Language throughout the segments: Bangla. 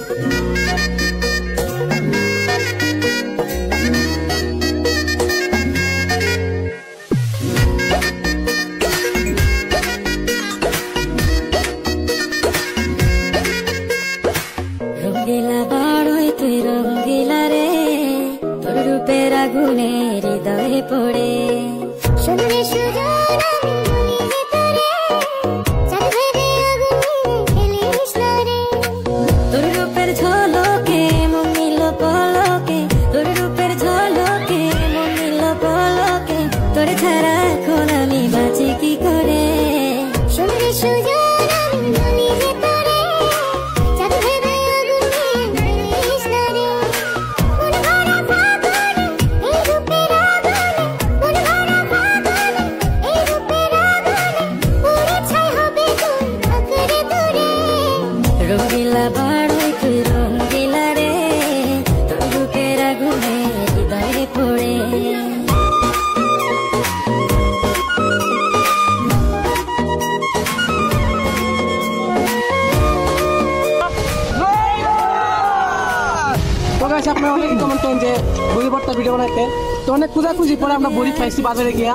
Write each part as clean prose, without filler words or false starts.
রঙ্গিলা বাড়ই তুই রঙ্গিলা রে, তোর রূপের আগুনে হৃদয়ে পড়ে। শুনলে সুজন আমি বলি তোরে, চাঁদ ভেবে আগুনে খেলিস না রে। তোর রূপের ঝলকে মন নিল পলকে, তোর রূপের ঝলকে মন নিল পলকে, তোর ছাড়া এখন আমি বাঁচি কি করে। শুনলে সুজন আমি বলি তোরে, চাঁদ ভেবে আগুনে খেলিস না রে। মন ভরা ফাগুনে এই রূপের আগুনে, মন ভরা ফাগুনে এই রূপের আগুনে, পুড়ে ছাই হবে তুই আঁকড়ে ধরে। রঙ্গিলা বাড়ই তুই রঙ্গিলা রে, তোর রূপের আগুনে হৃদয়ে পড়ে। তো গাইস আপনারা অনেকে কমেন্ট করেন যে বড়ি ভর্তা ভিডিও বানাইতে, তো অনেক খোঁজাখুঁজি পরে আমরা বড়ি পাইছি বাজারে গিয়া।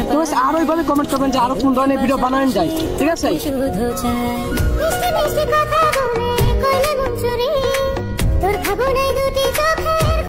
তো গাইস আরো এইভাবে কমেন্ট করবেন যে আরো কোন ধরনের ভিডিও বানানো যায়, ঠিক আছে? শুধু চাই মিষ্টি মিষ্টি কথা বলে কইলে মন চুরি, তোর ভাবনায় দুটি চোখের